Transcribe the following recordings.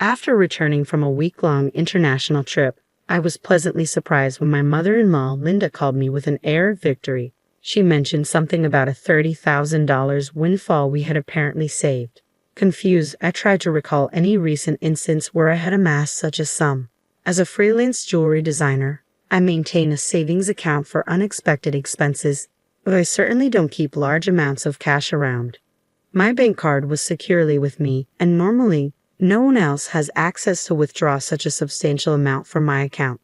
After returning from a week-long international trip, I was pleasantly surprised when my mother-in-law, Linda, called me with an air of victory. She mentioned something about a $30,000 windfall we had apparently saved. Confused, I tried to recall any recent instance where I had amassed such a sum. As a freelance jewelry designer, I maintain a savings account for unexpected expenses, but I certainly don't keep large amounts of cash around. My bank card was securely with me, and normally, no one else has access to withdraw such a substantial amount from my account.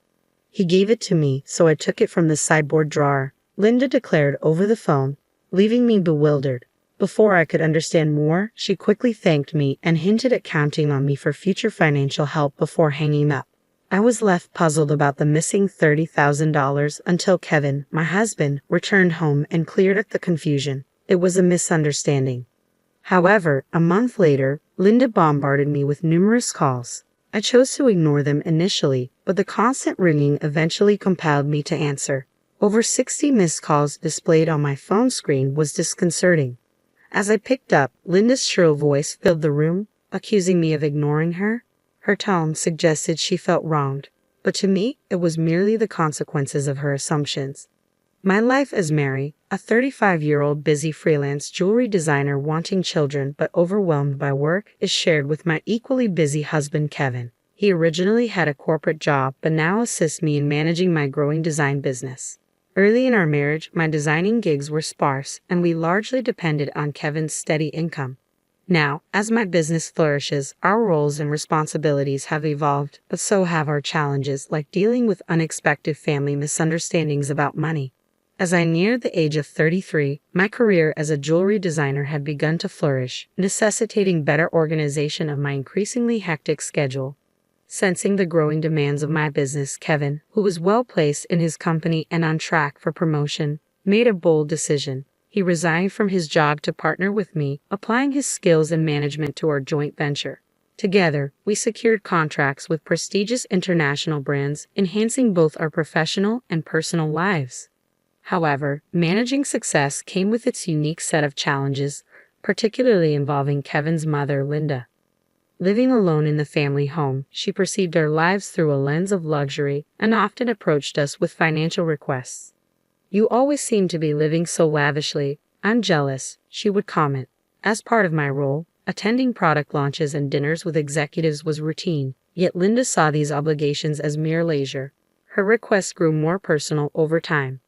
He gave it to me, so I took it from the sideboard drawer, Linda declared over the phone, leaving me bewildered. Before I could understand more, she quickly thanked me and hinted at counting on me for future financial help before hanging up. I was left puzzled about the missing $30,000 until Kevin, my husband, returned home and cleared up the confusion. It was a misunderstanding. However, a month later, Linda bombarded me with numerous calls. I chose to ignore them initially, but the constant ringing eventually compelled me to answer. Over 60 missed calls displayed on my phone screen was disconcerting. As I picked up, Linda's shrill voice filled the room, accusing me of ignoring her. Her tone suggested she felt wronged, but to me, it was merely the consequences of her assumptions. My life as Mary, a 35-year-old busy freelance jewelry designer wanting children but overwhelmed by work, is shared with my equally busy husband Kevin. He originally had a corporate job but now assists me in managing my growing design business. Early in our marriage, my designing gigs were sparse and we largely depended on Kevin's steady income. Now, as my business flourishes, our roles and responsibilities have evolved, but so have our challenges, like dealing with unexpected family misunderstandings about money. As I neared the age of 33, my career as a jewelry designer had begun to flourish, necessitating better organization of my increasingly hectic schedule. Sensing the growing demands of my business, Kevin, who was well placed in his company and on track for promotion, made a bold decision. He resigned from his job to partner with me, applying his skills in management to our joint venture. Together, we secured contracts with prestigious international brands, enhancing both our professional and personal lives. However, managing success came with its unique set of challenges, particularly involving Kevin's mother, Linda. Living alone in the family home, she perceived our lives through a lens of luxury and often approached us with financial requests. "You always seem to be living so lavishly. I'm jealous," she would comment. As part of my role, attending product launches and dinners with executives was routine, yet Linda saw these obligations as mere leisure. Her requests grew more personal over time.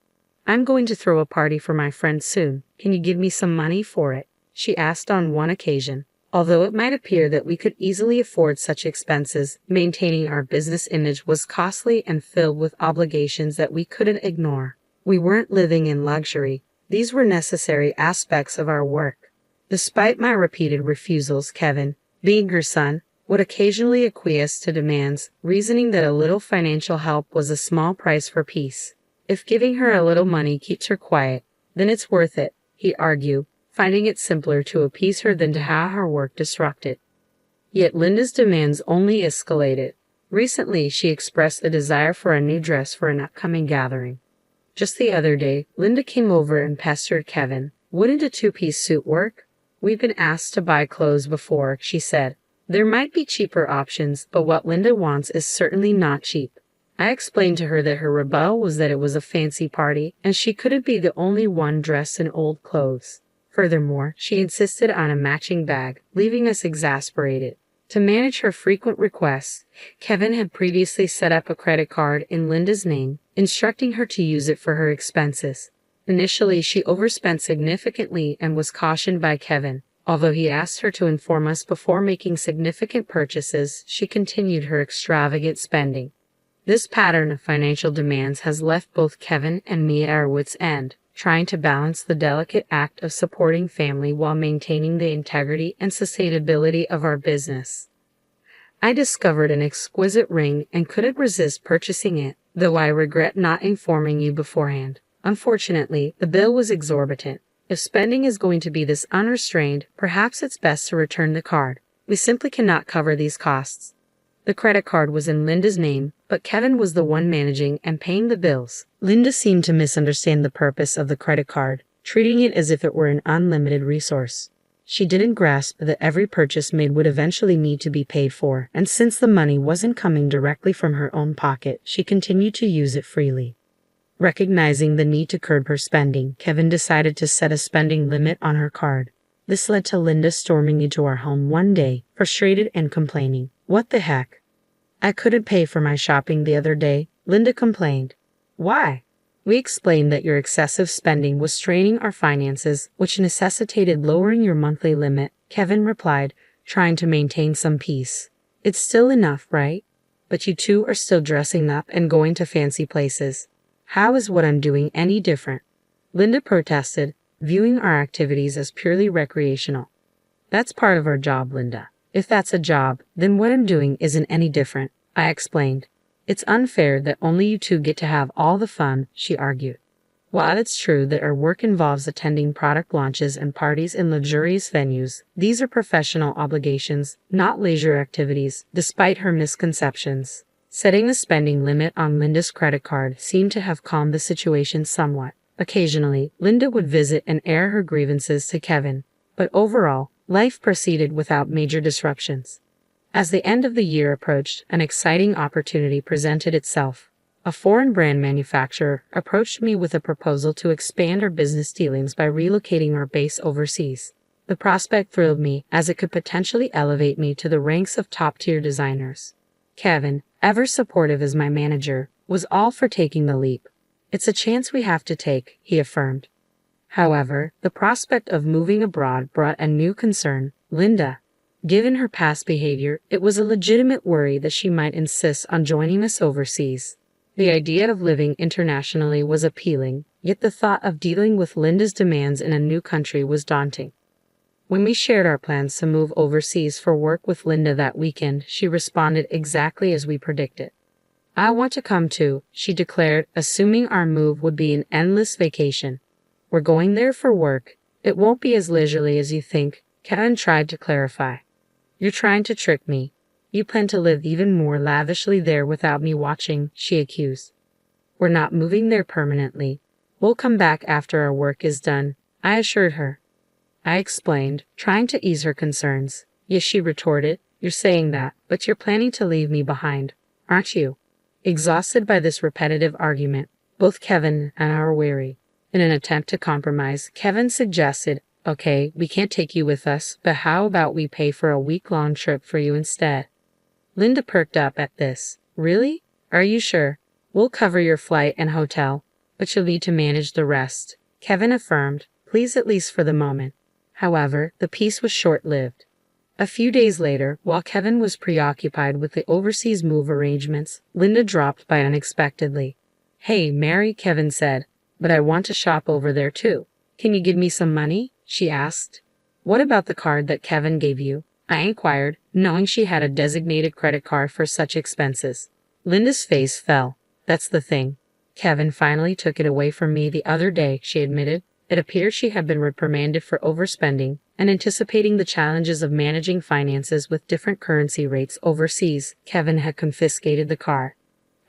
"I'm going to throw a party for my friends soon. Can you give me some money for it?" she asked on one occasion. Although it might appear that we could easily afford such expenses, maintaining our business image was costly and filled with obligations that we couldn't ignore. We weren't living in luxury. These were necessary aspects of our work. Despite my repeated refusals, Kevin, being her son, would occasionally acquiesce to demands, reasoning that a little financial help was a small price for peace. "If giving her a little money keeps her quiet, then it's worth it," he argued, finding it simpler to appease her than to have her work disrupted. Yet Linda's demands only escalated. Recently, she expressed a desire for a new dress for an upcoming gathering. Just the other day, Linda came over and pestered Kevin. "Wouldn't a two-piece suit work? We've been asked to buy clothes before," she said. There might be cheaper options, but what Linda wants is certainly not cheap. I explained to her that her rebuttal was that it was a fancy party, and she couldn't be the only one dressed in old clothes. Furthermore, she insisted on a matching bag, leaving us exasperated. To manage her frequent requests, Kevin had previously set up a credit card in Linda's name, instructing her to use it for her expenses. Initially, she overspent significantly and was cautioned by Kevin. Although he asked her to inform us before making significant purchases, she continued her extravagant spending. This pattern of financial demands has left both Kevin and me at our wits' end, trying to balance the delicate act of supporting family while maintaining the integrity and sustainability of our business. I discovered an exquisite ring and couldn't resist purchasing it, though I regret not informing you beforehand. Unfortunately, the bill was exorbitant. If spending is going to be this unrestrained, perhaps it's best to return the card. We simply cannot cover these costs. The credit card was in Linda's name, but Kevin was the one managing and paying the bills. Linda seemed to misunderstand the purpose of the credit card, treating it as if it were an unlimited resource. She didn't grasp that every purchase made would eventually need to be paid for, and since the money wasn't coming directly from her own pocket, she continued to use it freely. Recognizing the need to curb her spending, Kevin decided to set a spending limit on her card. This led to Linda storming into our home one day, frustrated and complaining. "What the heck? I couldn't pay for my shopping the other day," Linda complained. "Why?" We explained that your excessive spending was straining our finances, which necessitated lowering your monthly limit. Kevin replied, trying to maintain some peace. "It's still enough, right? But you two are still dressing up and going to fancy places. How is what I'm doing any different?" Linda protested, viewing our activities as purely recreational. "That's part of our job, Linda. If that's a job, then what I'm doing isn't any different," I explained. "It's unfair that only you two get to have all the fun," she argued. While it's true that our work involves attending product launches and parties in luxurious venues, these are professional obligations, not leisure activities, despite her misconceptions. Setting the spending limit on Linda's credit card seemed to have calmed the situation somewhat. Occasionally, Linda would visit and air her grievances to Kevin, but overall, life proceeded without major disruptions. As the end of the year approached, an exciting opportunity presented itself. A foreign brand manufacturer approached me with a proposal to expand our business dealings by relocating our base overseas. The prospect thrilled me, as it could potentially elevate me to the ranks of top-tier designers. Kevin, ever supportive as my manager, was all for taking the leap. "It's a chance we have to take," he affirmed. However, the prospect of moving abroad brought a new concern. Linda. Given her past behavior, it was a legitimate worry that she might insist on joining us overseas. The idea of living internationally was appealing, yet the thought of dealing with Linda's demands in a new country was daunting. When we shared our plans to move overseas for work with Linda that weekend, she responded exactly as we predicted. "I want to come too," she declared, assuming our move would be an endless vacation. "We're going there for work. It won't be as leisurely as you think," Kevin tried to clarify. "You're trying to trick me. You plan to live even more lavishly there without me watching," she accused. "We're not moving there permanently. We'll come back after our work is done," I assured her. I explained, trying to ease her concerns. "Yes," she retorted, "you're saying that, but you're planning to leave me behind, aren't you?" Exhausted by this repetitive argument, both Kevin and I were weary. In an attempt to compromise, Kevin suggested, "Okay, we can't take you with us, but how about we pay for a week-long trip for you instead?" Linda perked up at this. "Really? Are you sure? We'll cover your flight and hotel, but you'll need to manage the rest," Kevin affirmed, pleased at least for the moment. However, the peace was short-lived. A few days later, while Kevin was preoccupied with the overseas move arrangements, Linda dropped by unexpectedly. "Hey, Mary," Kevin said, "but I want to shop over there too. Can you give me some money?" she asked. "What about the card that Kevin gave you?" I inquired, knowing she had a designated credit card for such expenses. Linda's face fell. "That's the thing. Kevin finally took it away from me the other day," she admitted. It appeared she had been reprimanded for overspending, and anticipating the challenges of managing finances with different currency rates overseas, Kevin had confiscated the car.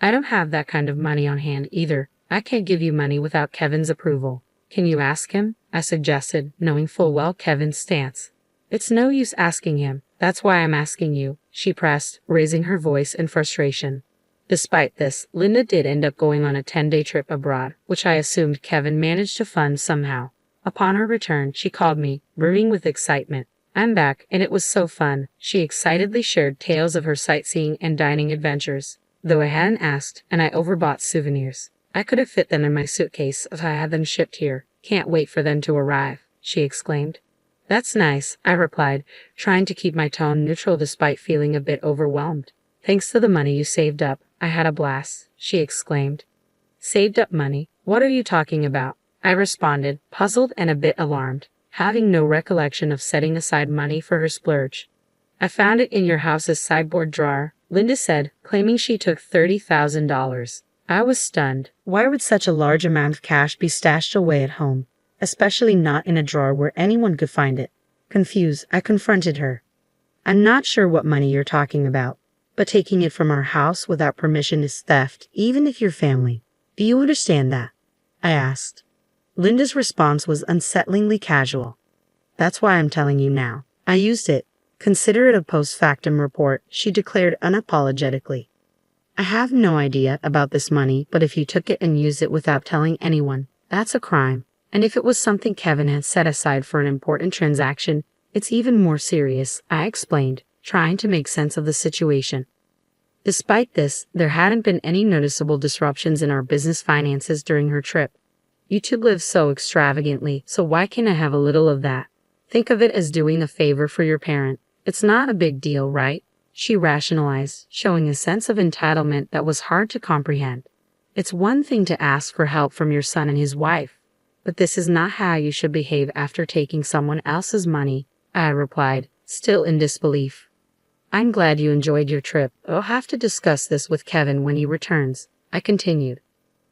"I don't have that kind of money on hand either. I can't give you money without Kevin's approval." "Can you ask him?" I suggested, knowing full well Kevin's stance. "It's no use asking him. That's why I'm asking you," she pressed, raising her voice in frustration. Despite this, Linda did end up going on a 10-day trip abroad, which I assumed Kevin managed to fund somehow. Upon her return, she called me, brimming with excitement. "I'm back, and it was so fun." She excitedly shared tales of her sightseeing and dining adventures. "Though I hadn't asked, and I overbought souvenirs. I could have fit them in my suitcase if I had them shipped here. Can't wait for them to arrive," she exclaimed. "That's nice," I replied, trying to keep my tone neutral despite feeling a bit overwhelmed. "Thanks to the money you saved up, I had a blast," she exclaimed. "Saved up money? What are you talking about?" I responded, puzzled and a bit alarmed, having no recollection of setting aside money for her splurge. "I found it in your house's sideboard drawer," Linda said, claiming she took $30,000. I was stunned. Why would such a large amount of cash be stashed away at home, especially not in a drawer where anyone could find it? Confused, I confronted her. "I'm not sure what money you're talking about, but taking it from our house without permission is theft, even if you're family. Do you understand that?" I asked. Linda's response was unsettlingly casual. That's why I'm telling you now. I used it. Consider it a post-factum report, she declared unapologetically. I have no idea about this money, but if you took it and used it without telling anyone, that's a crime. And if it was something Kevin had set aside for an important transaction, it's even more serious, I explained, trying to make sense of the situation. Despite this, there hadn't been any noticeable disruptions in our business finances during her trip. You two live so extravagantly, so why can't I have a little of that? Think of it as doing a favor for your parent. It's not a big deal, right? She rationalized, showing a sense of entitlement that was hard to comprehend. It's one thing to ask for help from your son and his wife, but this is not how you should behave after taking someone else's money, I replied, still in disbelief. I'm glad you enjoyed your trip. I'll have to discuss this with Kevin when he returns, I continued.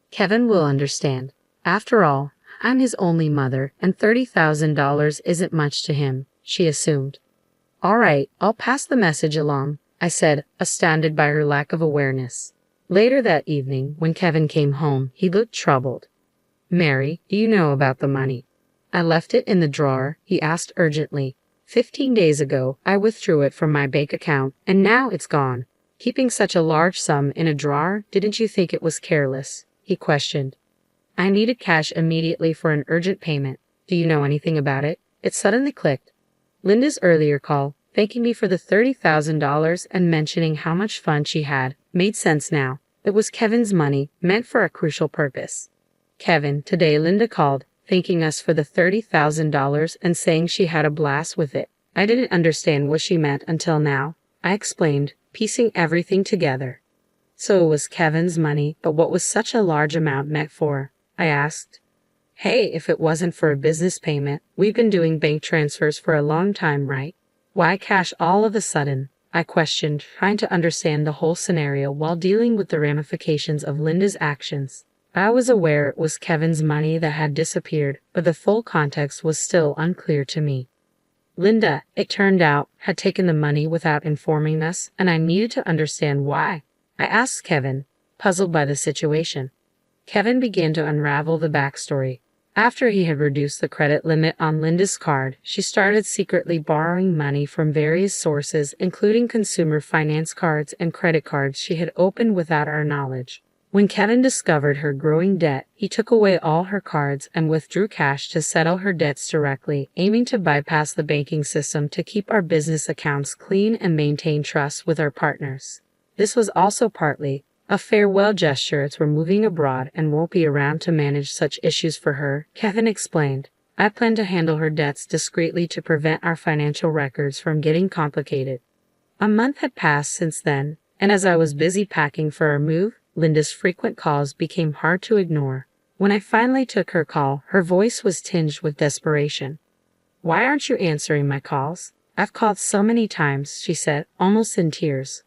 Kevin will understand. After all, I'm his only mother, and $30,000 isn't much to him, she assumed. All right, I'll pass the message along, I said, astounded by her lack of awareness. Later that evening, when Kevin came home, he looked troubled. Mary, do you know about the money? I left it in the drawer, he asked urgently. 15 days ago, I withdrew it from my bank account, and now it's gone. Keeping such a large sum in a drawer, didn't you think it was careless? He questioned. I needed cash immediately for an urgent payment. Do you know anything about it? It suddenly clicked. Linda's earlier call, thanking me for the $30,000 and mentioning how much fun she had, made sense now. It was Kevin's money, meant for a crucial purpose. Kevin, today Linda called, thanking us for the $30,000 and saying she had a blast with it. I didn't understand what she meant until now, I explained, piecing everything together. So it was Kevin's money, but what was such a large amount meant for? I asked. Hey, if it wasn't for a business payment, we've been doing bank transfers for a long time, right? Why cash all of a sudden? I questioned, trying to understand the whole scenario while dealing with the ramifications of Linda's actions. I was aware it was Kevin's money that had disappeared, but the full context was still unclear to me. Linda, it turned out, had taken the money without informing us, and I needed to understand why. I asked Kevin, puzzled by the situation. Kevin began to unravel the backstory. After he had reduced the credit limit on Linda's card, she started secretly borrowing money from various sources, including consumer finance cards and credit cards she had opened without our knowledge. When Kevin discovered her growing debt, he took away all her cards and withdrew cash to settle her debts directly, aiming to bypass the banking system to keep our business accounts clean and maintain trust with our partners. This was also partly a farewell gesture as we're moving abroad and won't be around to manage such issues for her, Kevin explained. I plan to handle her debts discreetly to prevent our financial records from getting complicated. A month had passed since then, and as I was busy packing for our move, Linda's frequent calls became hard to ignore. When I finally took her call, her voice was tinged with desperation. Why aren't you answering my calls? I've called so many times, she said, almost in tears.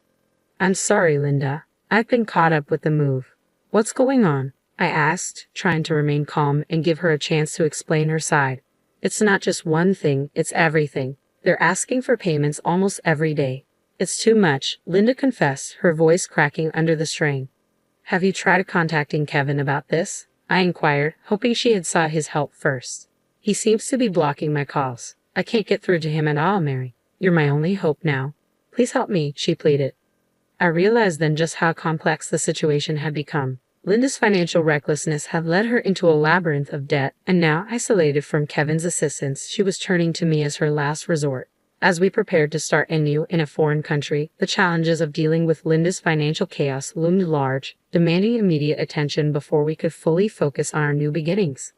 I'm sorry, Linda. I've been caught up with the move. What's going on? I asked, trying to remain calm and give her a chance to explain her side. It's not just one thing, it's everything. They're asking for payments almost every day. It's too much, Linda confessed, her voice cracking under the strain. Have you tried contacting Kevin about this? I inquired, hoping she had sought his help first. He seems to be blocking my calls. I can't get through to him at all, Mary. You're my only hope now. Please help me, she pleaded. I realized then just how complex the situation had become. Linda's financial recklessness had led her into a labyrinth of debt, and now, isolated from Kevin's assistance, she was turning to me as her last resort. As we prepared to start anew in a foreign country, the challenges of dealing with Linda's financial chaos loomed large, demanding immediate attention before we could fully focus on our new beginnings.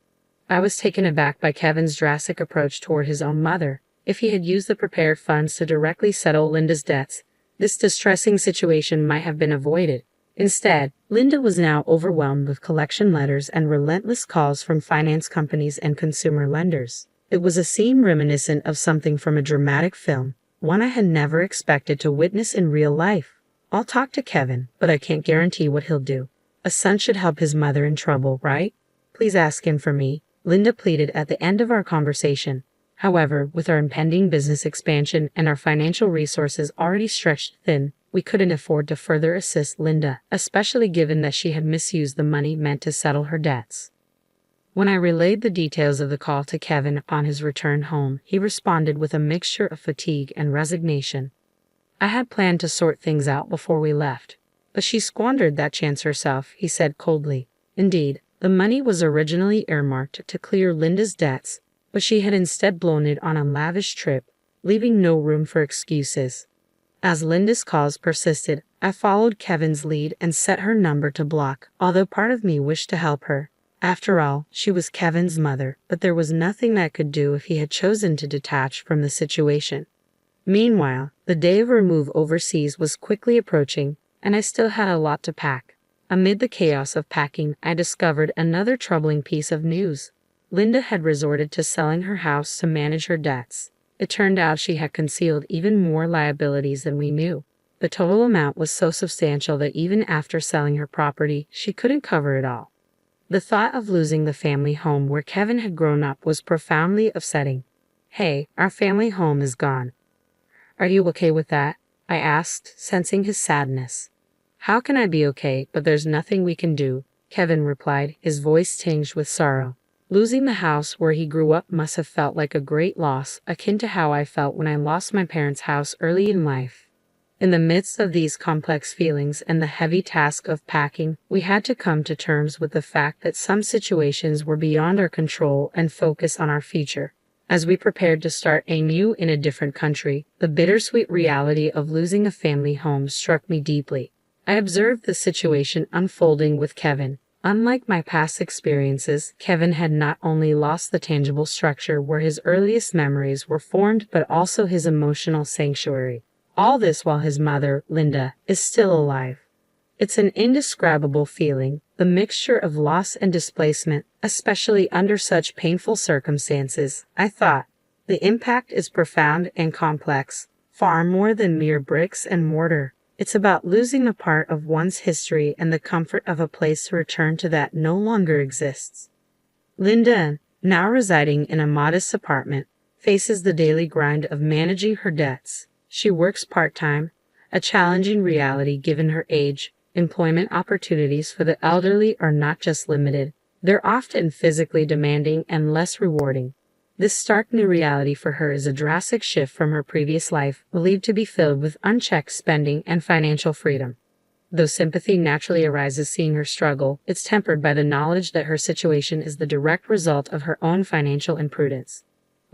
I was taken aback by Kevin's drastic approach toward his own mother. If he had used the prepared funds to directly settle Linda's debts, this distressing situation might have been avoided. Instead, Linda was now overwhelmed with collection letters and relentless calls from finance companies and consumer lenders. It was a scene reminiscent of something from a dramatic film, one I had never expected to witness in real life. I'll talk to Kevin, but I can't guarantee what he'll do. A son should help his mother in trouble, right? Please ask him for me, Linda pleaded at the end of our conversation. However, with our impending business expansion and our financial resources already stretched thin, we couldn't afford to further assist Linda, especially given that she had misused the money meant to settle her debts. When I relayed the details of the call to Kevin upon his return home, he responded with a mixture of fatigue and resignation. I had planned to sort things out before we left, but she squandered that chance herself, he said coldly. Indeed, the money was originally earmarked to clear Linda's debts, but she had instead blown it on a lavish trip, leaving no room for excuses. As Linda's calls persisted, I followed Kevin's lead and set her number to block, although part of me wished to help her. After all, she was Kevin's mother, but there was nothing I could do if he had chosen to detach from the situation. Meanwhile, the day of our move overseas was quickly approaching, and I still had a lot to pack. Amid the chaos of packing, I discovered another troubling piece of news. Linda had resorted to selling her house to manage her debts. It turned out she had concealed even more liabilities than we knew. The total amount was so substantial that even after selling her property, she couldn't cover it all. The thought of losing the family home where Kevin had grown up was profoundly upsetting. "Hey, our family home is gone. Are you okay with that?" I asked, sensing his sadness. "How can I be okay, but there's nothing we can do," Kevin replied, his voice tinged with sorrow. Losing the house where he grew up must have felt like a great loss, akin to how I felt when I lost my parents' house early in life. In the midst of these complex feelings and the heavy task of packing, we had to come to terms with the fact that some situations were beyond our control and focus on our future. As we prepared to start anew in a different country, the bittersweet reality of losing a family home struck me deeply. I observed the situation unfolding with Kevin. Unlike my past experiences, Kevin had not only lost the tangible structure where his earliest memories were formed, but also his emotional sanctuary. All this while his mother, Linda, is still alive. It's an indescribable feeling, the mixture of loss and displacement, especially under such painful circumstances. I thought, the impact is profound and complex, far more than mere bricks and mortar. It's about losing a part of one's history and the comfort of a place to return to that no longer exists. Linda, now residing in a modest apartment, faces the daily grind of managing her debts. She works part-time, a challenging reality given her age. Employment opportunities for the elderly are not just limited, they're often physically demanding and less rewarding. This stark new reality for her is a drastic shift from her previous life, believed to be filled with unchecked spending and financial freedom. Though sympathy naturally arises seeing her struggle, it's tempered by the knowledge that her situation is the direct result of her own financial imprudence.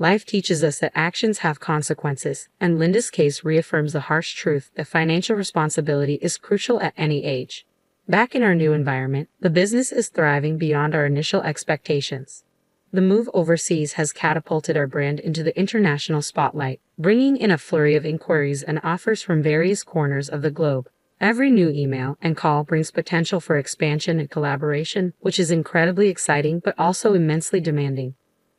Life teaches us that actions have consequences, and Linda's case reaffirms the harsh truth that financial responsibility is crucial at any age. Back in our new environment, the business is thriving beyond our initial expectations. The move overseas has catapulted our brand into the international spotlight, bringing in a flurry of inquiries and offers from various corners of the globe. Every new email and call brings potential for expansion and collaboration, which is incredibly exciting but also immensely demanding.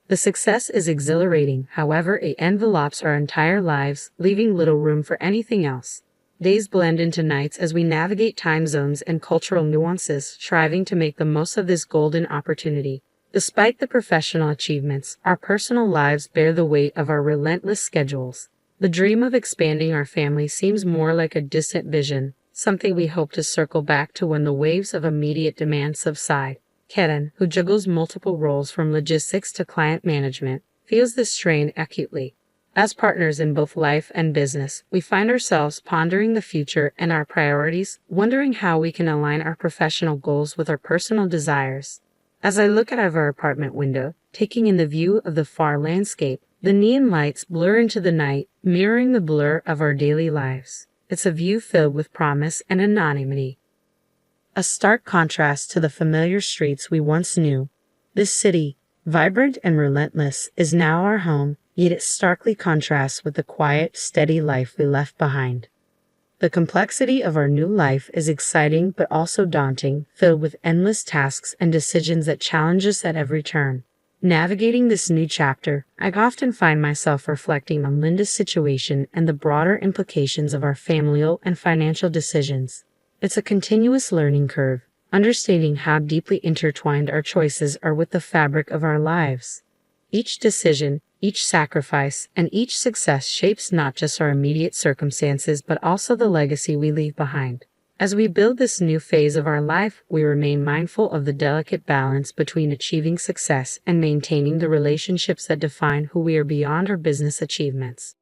The success is exhilarating, however, it envelopes our entire lives, leaving little room for anything else. Days blend into nights as we navigate time zones and cultural nuances, striving to make the most of this golden opportunity. Despite the professional achievements, our personal lives bear the weight of our relentless schedules. The dream of expanding our family seems more like a distant vision, something we hope to circle back to when the waves of immediate demand subside. Kevin, who juggles multiple roles from logistics to client management, feels this strain acutely. As partners in both life and business, we find ourselves pondering the future and our priorities, wondering how we can align our professional goals with our personal desires. As I look out of our apartment window, taking in the view of the far landscape, the neon lights blur into the night, mirroring the blur of our daily lives. It's a view filled with promise and anonymity. A stark contrast to the familiar streets we once knew. This city, vibrant and relentless, is now our home, yet it starkly contrasts with the quiet, steady life we left behind. The complexity of our new life is exciting but also daunting, filled with endless tasks and decisions that challenge us at every turn. Navigating this new chapter, I often find myself reflecting on Linda's situation and the broader implications of our familial and financial decisions. It's a continuous learning curve, understanding how deeply intertwined our choices are with the fabric of our lives. Each decision, each sacrifice, and each success shapes not just our immediate circumstances but also the legacy we leave behind. As we build this new phase of our life, we remain mindful of the delicate balance between achieving success and maintaining the relationships that define who we are beyond our business achievements.